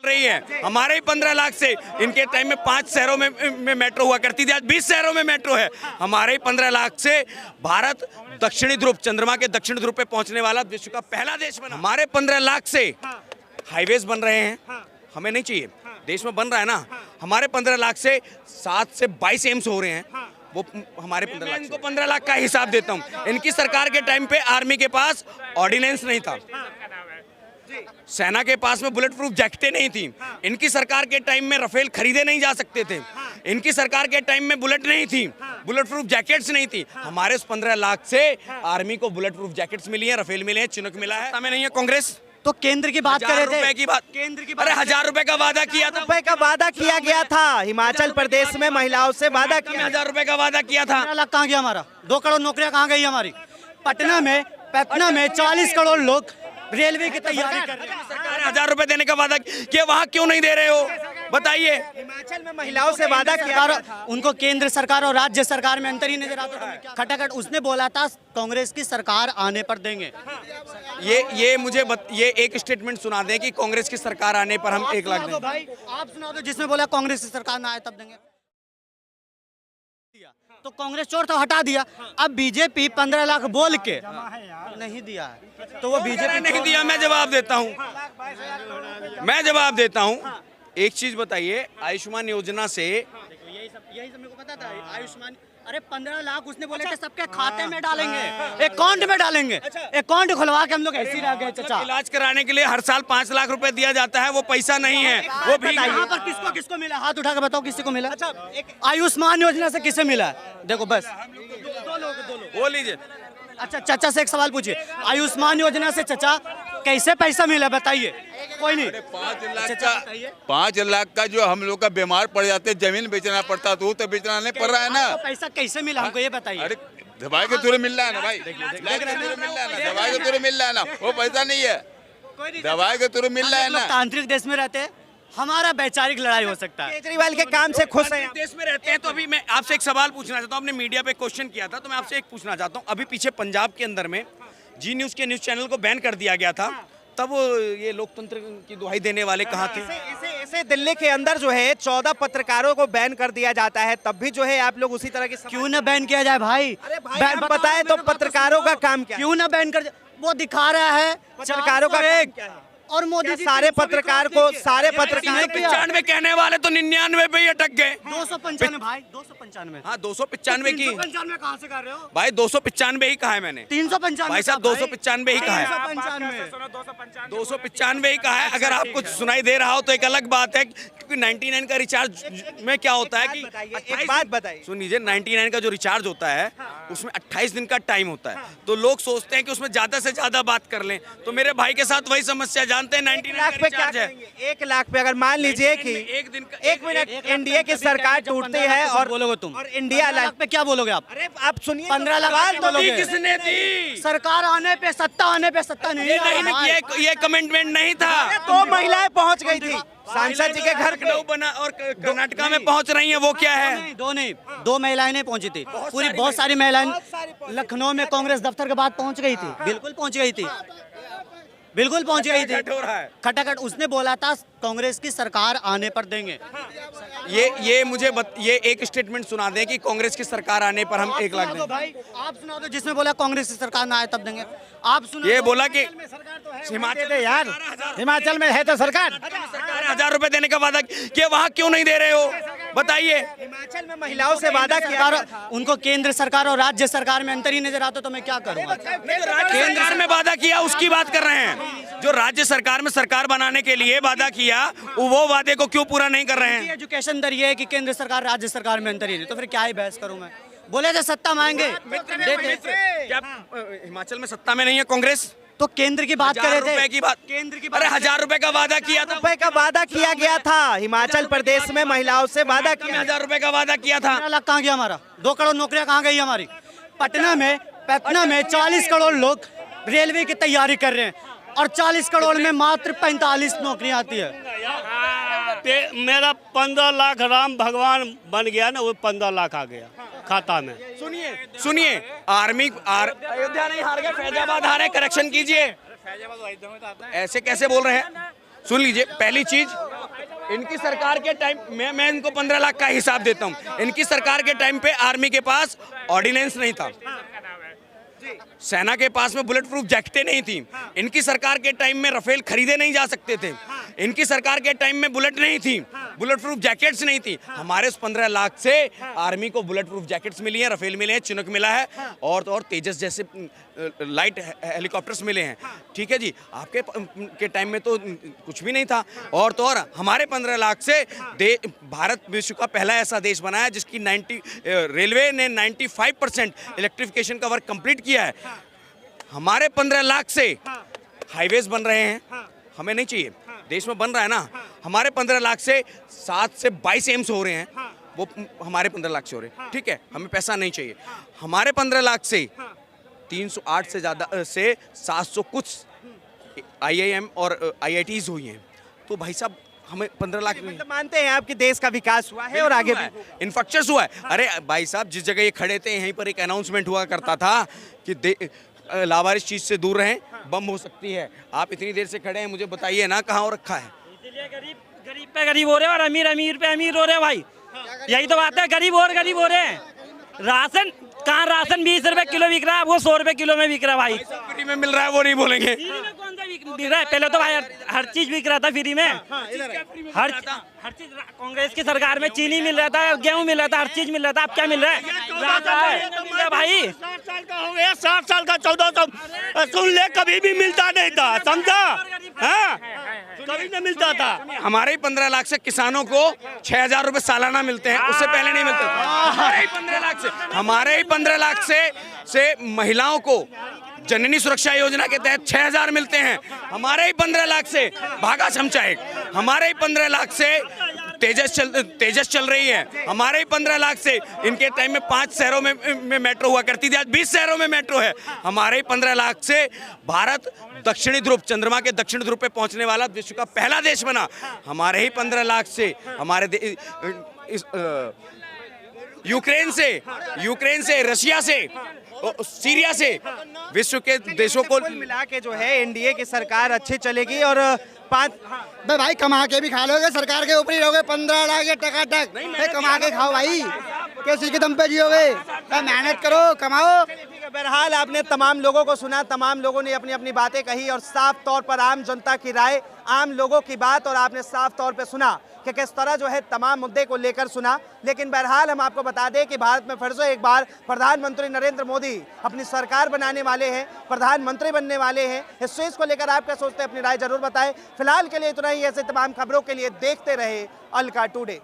रही है। हमारे ही 15 लाख से, इनके टाइम में 5 शहरों में मेट्रो हुआ करती थी, आज 20 शहरों में मेट्रो है। हमारे ही 15 लाख से भारत दक्षिणी ध्रुव, चंद्रमा के दक्षिणी ध्रुव पे पहुंचने वाला विश्व का पहला देश बना। हमारे 15 लाख से हाईवेज बन रहे हैं, हमें नहीं चाहिए, देश में बन रहा है ना। हमारे 15 लाख से 7 से 22 एम्स हो रहे हैं, वो हमारे 15 लाख। इनको 15 लाख का हिसाब देता हूँ। इनकी सरकार के टाइम पे आर्मी के पास ऑर्डिनेंस नहीं था, सेना के पास में बुलेट प्रूफ जैकेटें नहीं थी। इनकी सरकार के टाइम में राफेल खरीदे नहीं जा सकते थे। इनकी सरकार के टाइम में बुलेट नहीं थी, बुलेट प्रूफ जैकेट्स नहीं थी। हमारे 15 लाख से आर्मी को बुलेट प्रूफ जैकेट्स मिली है, राफेल मिले हैं, चिनूक मिला है। हमें नहीं है कांग्रेस तो केंद्र की बात कर रहे थे, रुपए की बात, केंद्र की अरे 1000 रुपए का वादा किया था, रुपए का वादा किया गया था। हिमाचल प्रदेश में महिलाओं से वादा किया, 1000 रुपए का वादा किया था। 15 लाख कहाँ गया हमारा? 2 करोड़ नौकरियां कहाँ गई हमारी? पटना में 40 करोड़ लोग रेलवे की तैयारी कर रहे हैं। सरकार 1000 रुपए देने का वादा किया, वहाँ क्यों नहीं दे रहे हो बताइए? हिमाचल में महिलाओं से वादा किया। उनको केंद्र सरकार और राज्य सरकार में अंतर ही नजर आता है। खटाखट उसने बोला था कांग्रेस की सरकार आने पर देंगे। ये एक स्टेटमेंट सुना दें कि कांग्रेस की सरकार आने पर हम 1 लाख देंगे। भाई आप सुना दो, जिसमें बोला कांग्रेस की सरकार ना आए तब देंगे। तो कांग्रेस चोर था, हटा दिया। अब बीजेपी 15 लाख बोल के नहीं दिया है, तो वो बीजेपी नहीं दिया। मैं जवाब देता हूँ। एक चीज बताइए, आयुष्मान योजना से यही सब मेरे को पता था। आयुष्मान, अरे 15 लाख उसने बोले थे सबके खाते में डालेंगे, अकाउंट में डालेंगे। अकाउंट खुलवा के हम लोग ऐसे ही रह गए चाचा। इलाज कराने के लिए हर साल 5 लाख रुपए दिया जाता है, वो पैसा नहीं है, वो भी यहाँ पर किसको मिला? हाथ उठा के बताओ किसी को मिला? आयुष्मान योजना से किसे मिला? देखो बस दो लोग वो लीजिए। अच्छा, चाचा से एक सवाल पूछिए, आयुष्मान योजना से चाचा कैसे पैसा मिला बताइए? कोई नहीं। 5 लाख का जो हम लोग का बीमार पड़ जाते, जमीन बेचना पड़ता, तो बेचना नहीं पड़ रहा है ना। पैसा कैसे मिला हमको ये बताइए? अरे दवाई के थ्रू मिल रहा है ना भाई, दवाई के थ्रू मिल रहा है ना, दवाई के थ्रू मिल रहा है ना, वो पैसा नहीं है, दवाई के थ्रू मिल रहा है ना। तांत्रिक देश में रहते हैं, हमारा वैचारिक लड़ाई हो सकता है। केजरीवाल के काम से खुश हैं? देश में रहते हैं तो अभी मैं आपसे एक सवाल पूछना चाहता हूँ। आपने मीडिया पे क्वेश्चन किया था, तो मैं आपसे एक पूछना चाहता हूँ। अभी पीछे पंजाब के अंदर में जी न्यूज के न्यूज चैनल को बैन कर दिया गया था, तब ये लोकतंत्र की दुहाई देने वाले कहाँ थे? ऐसे दिल्ली के अंदर जो है 14 पत्रकारों को बैन कर दिया जाता है, तब भी जो है आप लोग उसी तरह की क्यों न बैन किया जाए भाई? अरे भाई आप बताएं तो पत्रकारों का काम क्या है? क्यों न बैन कर? वो दिखा रहा है पत्रकारों का काम क्या है? और मोदी जी सारे पत्रकार को, सारे पत्रकार 95 कहने वाले तो 99 पे ही अटक गए। 295 भाई, 295। हाँ 295 की 295 कहाँ से कर रहे हो भाई? 295 ही कहा है मैंने। 395 भाई साहब 295 ही कहा है, 295 ही कहा है। अगर आपको सुनाई दे रहा हो तो एक अलग बात है, क्योंकि 99 का रिचार्ज में क्या होता है कि एक बात बताइए, सुन लीजिए, 99 का जो रिचार्ज होता है उसमें 28 दिन का टाइम होता है, तो लोग सोचते हैं कि उसमें ज्यादा से ज्यादा बात कर लें। तो मेरे भाई के साथ वही समस्या, जानते हैं 99 लाख पे क्या करेंगे? 1 लाख पे अगर मान लीजिए कि एक दिन का, 1 मिनट एनडीए की सरकार टूटती है और बोलोगे तुम, और इंडिया लाख पे क्या बोलोगे आप? अरे आप सुनिए, 15 लाख तो दी किसने दी? सरकार आने पे सत्ता नहीं है। ये कमिटमेंट नहीं था। 2 महिलाएं पहुंच गई थी सांसद जी के घर। लखनऊ बना और कर्नाटका में पहुंच रही हैं, वो क्या है? दो महिलाएं नहीं पहुंची थी, पूरी बहुत सारी महिलाएं लखनऊ में कांग्रेस दफ्तर के बाद पहुंच गई थी। बिल्कुल पहुंच गई थी, बिल्कुल पहुंच गई थी। खटाखट उसने बोला था कांग्रेस की सरकार आने पर देंगे। ये एक स्टेटमेंट सुना दें कि कांग्रेस की सरकार आने पर हम 1 लाख देंगे। भाई आप सुना दो, जिसमें बोला कांग्रेस की सरकार ना आए तब देंगे। आप सुना, ये बोला कि हिमाचल यार, हिमाचल में है तो सरकार 1000 रुपए देने का वादा किया, वहाँ क्यों नहीं दे रहे हो बताइए? हिमाचल में महिलाओं से वादा किया। उनको केंद्र सरकार और राज्य सरकार में अंतर ही नजर आता, तो मैं क्या करूँगा? केंद्र सरकार में वादा किया उसकी बात कर रहे हैं, जो राज्य सरकार में सरकार बनाने के लिए वादा किया, वो वादे को क्यों पूरा नहीं कर रहे हैं? एजुकेशन दर ये है कि केंद्र सरकार राज्य सरकार में अंतर ही नहीं, तो फिर क्या ही बहस करूं मैं? बोले थे सत्ता मांगे, क्या हिमाचल में सत्ता में नहीं है कांग्रेस? तो केंद्र की बात कर रहे थे, केंद्र की बात। अरे 1000 रुपए का वादा किया था, रुपए का वादा किया गया था। हिमाचल प्रदेश में महिलाओं से वादा किया, 1000 रुपए का वादा किया था। 15 लाख कहाँ गया हमारा? 2 करोड़ नौकरियां कहाँ गई हमारी? पटना में 40 करोड़ लोग रेलवे की तैयारी कर रहे हैं, और 40 करोड़ में मात्र 45 नौकरियां आती है। मेरा 15 लाख राम भगवान बन गया ना, वो 15 लाख आ गया खाता में। सुनिए, अयोध्या नहीं हार गए, फैजाबाद हारे, करेक्शन कीजिए। ऐसे कैसे बोल रहे हैं? सुन लीजिए, पहली चीज इनकी सरकार के टाइम मैं इनको 15 लाख का हिसाब देता हूँ। इनकी सरकार के टाइम पे आर्मी के पास ऑर्डिनेंस नहीं था, सेना के पास में बुलेट प्रूफ जैकेटें नहीं थी, इनकी सरकार के टाइम में रफेल खरीदे नहीं जा सकते थे, इनकी सरकार के टाइम में बुलेट नहीं थी, बुलेट प्रूफ जैकेट्स नहीं थी। हमारे उस 15 लाख से आर्मी को बुलेट प्रूफ जैकेट्स मिली हैं, रफेल मिले हैं, चिनूक मिला है और तेजस जैसे लाइट हेलीकॉप्टर्स मिले हैं। ठीक है जी, आपके के टाइम में तो कुछ भी नहीं था। और तो और हमारे 15 लाख से भारत विश्व का पहला ऐसा देश बना है जिसकी रेलवे ने 95% इलेक्ट्रिफिकेशन का वर्क कंप्लीट किया है। हमारे 15 लाख से हाईवेज बन रहे हैं, हमें नहीं चाहिए, देश में बन रहा है ना। हमारे 15 लाख से 7 से 22 एम्स हो रहे हैं, वो हमारे 15 लाख से हो रहे हैं। ठीक है, हमें पैसा नहीं चाहिए। हमारे 15 लाख से 308 से ज़्यादा से 700 कुछ IIM और IITs हुई हैं। तो भाई साहब हमें 15 लाख नहीं, मतलब मानते हैं आपके देश का विकास हुआ है और आगे भी इंफ्रास्ट्रक्चर हुआ है। अरे भाई साहब, जिस जगह ये खड़े थे यहीं पर एक अनाउंसमेंट हुआ करता था कि लावारिस चीज से दूर रहें, बम हो सकती है। आप इतनी देर से खड़े हैं, मुझे बताइए ना कहाँ रखा है। इसलिए गरीब पे गरीब हो रहे हैं और अमीर पे अमीर हो रहे हैं भाई, यही तो बात है। गरीब और गरीब हो रहे हैं। राशन कहाँ, राशन 20 रुपए किलो बिक रहा है, वो 100 रुपए किलो में बिक रहा है भाई। फ्री में मिल रहा है वो नहीं बोलेंगे। फ्री में कौन सा बिक रहा है? पहले तो भाई हर चीज बिक रहा था फ्री में, हर चीज। कांग्रेस की सरकार में चीनी मिल रहा था, गेहूं मिल रहा था, हर चीज मिल रहा था। अब क्या मिल रहा है? भाई 60 साल का हो गया, 60 साल का 1400 सुन ले, कभी भी मिलता नहीं था, समझा? हाँ, कभी नहीं मिलता था। हमारे ही 15 लाख से किसानों को 6000 रुपए सालाना मिलते हैं, उससे पहले नहीं मिलते। हमारे ही 15 लाख से, हमारे ही 15 लाख से महिलाओं को जननी सुरक्षा योजना के तहत 6000 मिलते हैं। हमारे ही 15 लाख से भागा चमचा एक, हमारे ही 15 लाख से तेजस चल रही है। हमारे ही 15 लाख से इनके टाइम में 5 शहरों में मेट्रो हुआ करती थी, आज 20 शहरों में मेट्रो है। हमारे ही 15 लाख से भारत दक्षिणी ध्रुव, चंद्रमा के दक्षिण ध्रुव पे पहुंचने वाला विश्व का पहला देश बना। हमारे ही 15 लाख से हमारे यूक्रेन से, रशिया से, सीरिया से विश्व के देशों को मिला के जो है एनडीए की सरकार अच्छी चलेगी। और 5 भाई कमा के भी खा लोगे, सरकार के ऊपर ही रहोगे। 15 लाख ये टकाटक कमा के खाओ भाई, किसी के दम पे जियोगे? मेहनत करो, कमाओ। बहरहाल आपने तमाम लोगों को सुना, तमाम लोगों ने अपनी अपनी बातें कही और साफ तौर पर आम जनता की राय, आम लोगों की बात, और आपने साफ तौर पे सुना कि किस तरह जो है तमाम मुद्दे को लेकर सुना। लेकिन बहरहाल हम आपको बता दें कि भारत में फिर से एक बार प्रधानमंत्री नरेंद्र मोदी अपनी सरकार बनाने वाले हैं, प्रधानमंत्री बनने वाले हैं। इस चीज़ को लेकर आप क्या सोचते हैं, अपनी राय जरूर बताएं। फिलहाल के लिए इतना ही। ऐसे तमाम खबरों के लिए देखते रहे अल का टुडे।